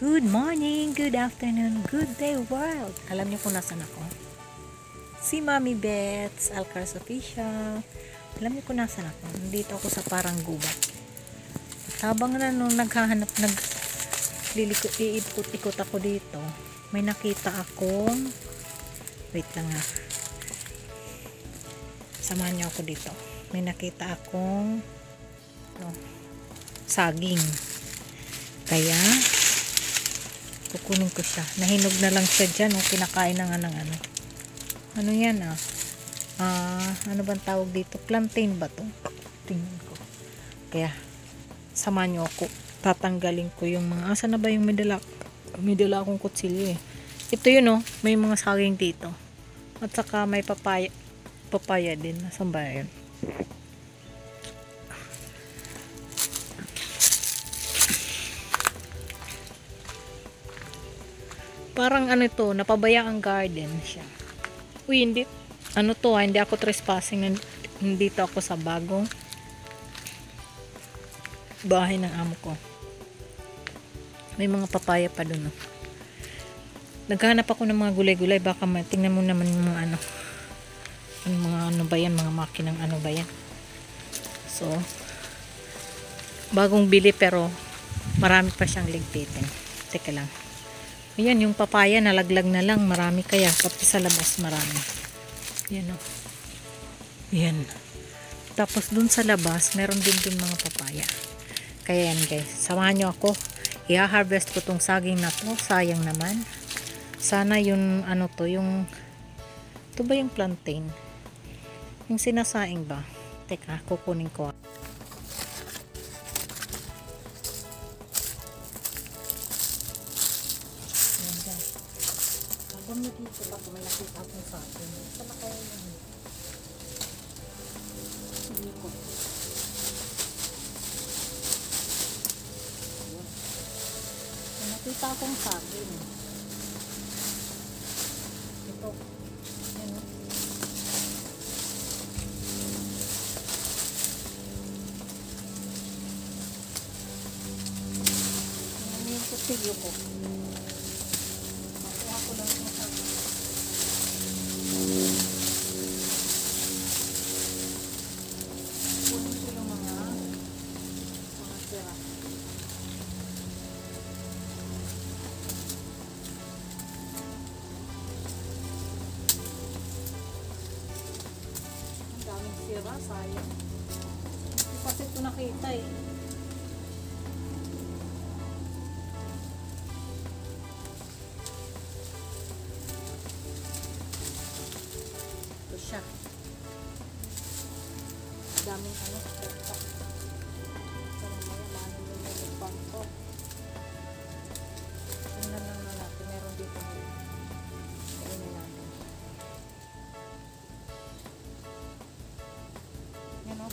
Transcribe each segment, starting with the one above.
Good morning, good afternoon, good day world. Alam niyo kung nasan ako? Si Mami Beth's Alcars Official. Alam niyo kung nasan ako? Nandito ako sa parang gubat. Habang naghahanap, iikot-ikot ako dito, may nakita akong, wait lang ha. Samahan niyo ako dito. May nakita akong saging. Kaya kukunin ko siya. Nahinog na lang siya dyan. Kinakain na nga ng ano. Ano yan ano bang tawag dito? Plantain ba to? Tingnan ko. Kaya samahan niyo ako. Tatanggalin ko yung mga asa na ba yung may dala akong kutsilyo eh. Ito yun may mga saging dito. At saka may papaya din. Nasaan ba yun? Parang ano to, napabayaang garden siya. Uy, hindi. Ano to hindi ako trespassing. Nandito ako sa bagong bahay ng amo ko. May mga papaya pa dun. Naghahanap ako ng mga gulay-gulay. Baka tingnan mo naman yung mga ano. Yung mga ano ba yan? Mga makinang ano ba yan? So, bagong bili pero marami pa siyang ligpitin. Teka lang. Ayan, yung papaya nalaglag na lang. Marami kaya. Pati sa labas marami. Yan Yan. Tapos dun sa labas, meron din mga papaya. Kaya yan guys. Samahan nyo ako. I-harvest ko tong saging na to. Sayang naman. Sana yung ano to, yung ito ba yung plantain? Yung sinasaing ba? Teka, kukunin ko. Habang dito pa kung may nakita akong saging. Saan na kaya yun? Hindi ko. May nakita akong saging. Ito. Yan o. Ano yung kutilyo ko? Makuha ko lang yung saging. Kunin ko yung mga tira. Ang daming sira, sayang. Hindi kasi ito nakita eh. Ito siya. Daming ano, peta. Sarang mga lalo yung nagpang to. Tingnan lang na natin. Meron dito ngayon. Tingnan natin. Yan o.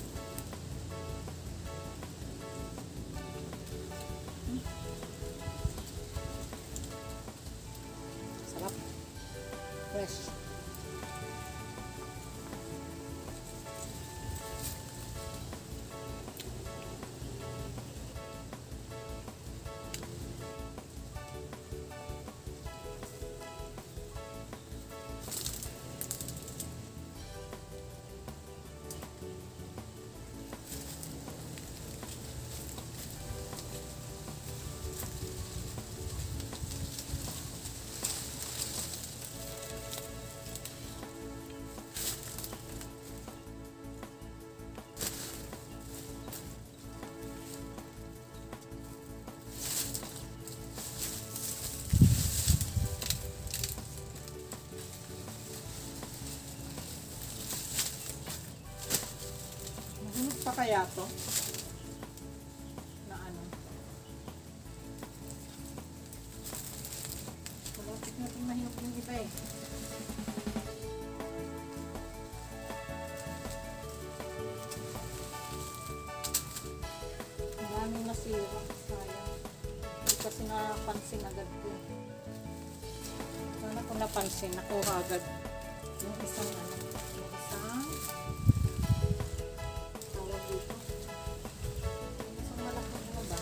Sarap. Fresh. Pa kaya to? Na ano? Kulapit natin mahirap yung iba eh. Ang daming nasira. Sayang. Hindi kasi napansin agad ko. Sana kung napansin, nakuha agad. Yung isang ano. Yung isang tawag dito. Isang malaki ano ba?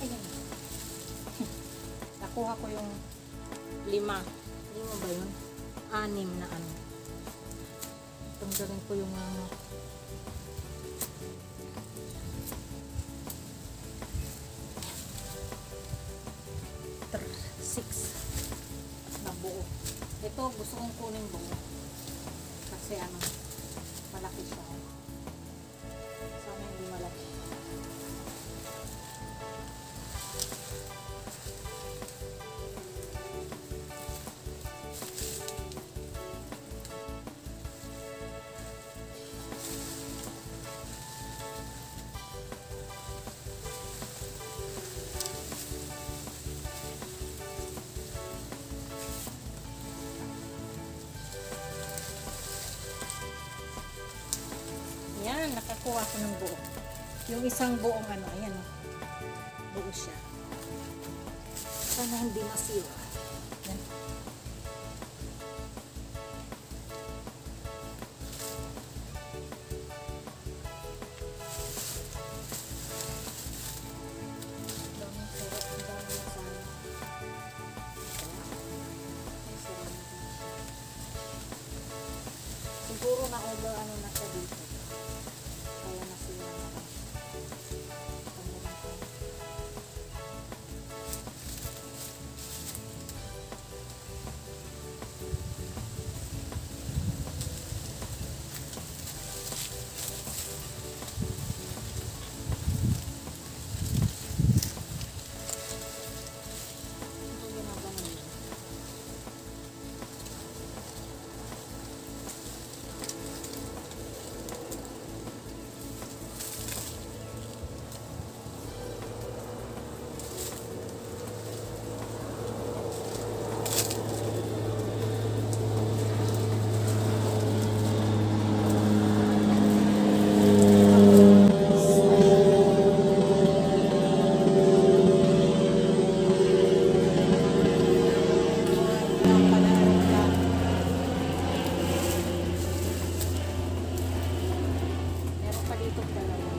Ayan. Nakuha ko yung 5. 5 ba yun? 6 na ano. Tanggalin ko yung 6 na buo. Ito gusto kong kunin buo. Kasi ano, malaki siya. Sana hindi malaki. Yan, nakakuha ko ng buo. Yung isang buong ano, ayan o. Buo siya. Sana hindi masira. Yan. Daming sarap, ang dami na sana. Ay, sarap na din siya. Siguro na-over ano na siya dito. Kaya nasira na lang. Tanggalin ko. Ito yung naganon yun. Meron pa dito dalawa.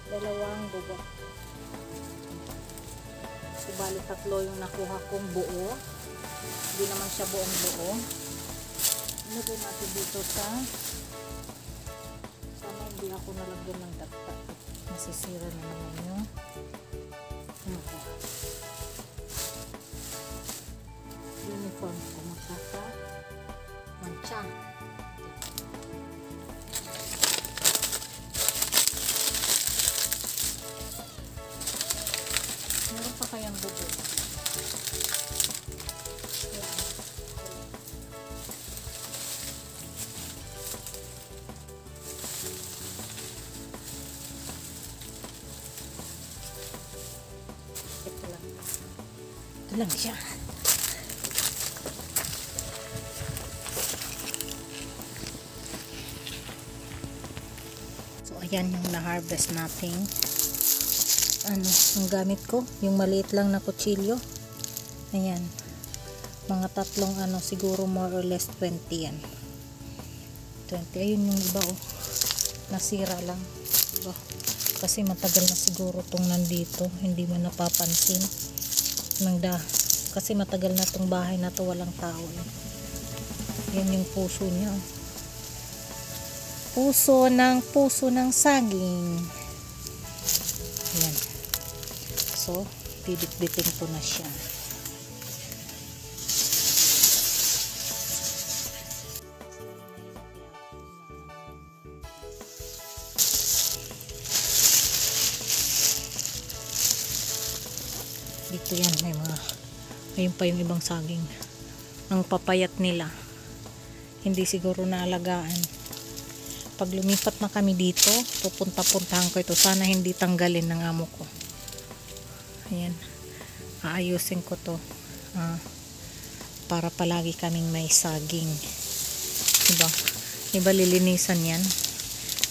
Dalawang bubok. Subali 3 yung nakuha kong buo. Hindi naman siya buong buo. Ilagay natin dito sa sana hindi ako nalagyan ng dapta. Masisira na naman yung uniform ko. Magkaka-mancha. Meron pa kayang bubo. Ayan. Ito lang. Ito lang siya. So, ayan yung na-harvest natin. Ano, ang gamit ko, yung maliit lang na kutsilyo. Ayan. Mga 3 ano, siguro more or less 20 yan. 20. Ayun yung iba oh. Nasira lang. Diba? Kasi matagal na siguro tong nandito. Hindi mo napapansin. Kasi matagal na tong bahay na to, walang tao eh. Yan yung puso niya. Puso ng saging. Ayan. So, bibit-bitin ko na siya. Dito yan, ayun pa yung ibang saging. Ang papayat nila. Hindi siguro naalagaan. Pag lumipat na kami dito, pupunta-puntahan ko ito. Sana hindi tanggalin ng amo ko. Ayan. Aayusin ko to. Para palagi kaming may saging. Diba? Diba lilinisan yan?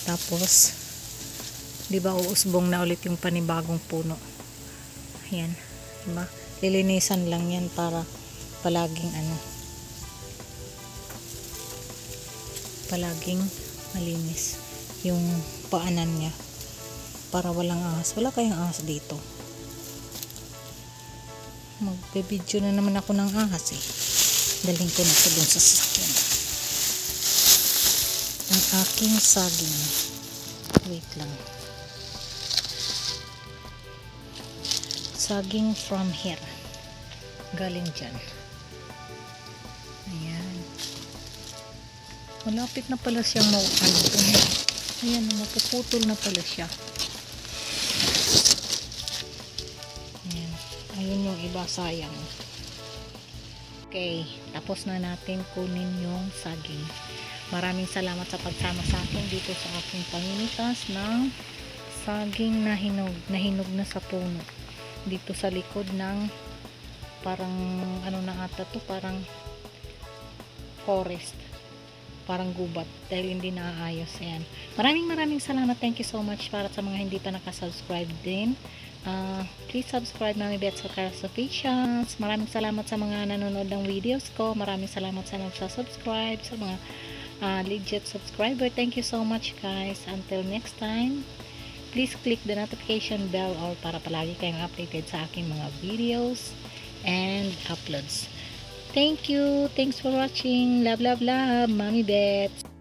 Tapos, diba uusbong na ulit yung panibagong puno. Yan. Diba? Lilinisan lang yan para palaging palaging malinis yung paanan niya para walang ahas. Wala kayang ahas dito. Magbe-video na naman ako ng ahas Daling ko na ito dun sa sasakyan. Ang aking saging. Wait lang. Saging from here. Galing dyan. Ayan. Malapit na pala siyang ayan, mapuputol na pala siya. Ayan. Ayun yung iba, sayang. Okay, tapos na natin kunin yung saging. Maraming salamat sa pagsama sa akin dito sa aking panginitas ng saging na hinog na sa puno. Dito sa likod ng parang na ata to, parang forest. Parang gubat dahil hindi naaayos. Ayan. Maraming salamat. Thank you so much para sa mga hindi pa nakasubscribe din. Please subscribe Mami Bets Officials. Maraming salamat sa mga nanonood ng videos ko. Maraming salamat sa nagsasubscribe, sa mga legit subscriber. Thank you so much guys. Until next time, please click the notification bell or para palagi kayong updated sa aking mga videos and uploads. Thank you. Thanks for watching. Love, love, love. Mami Bets.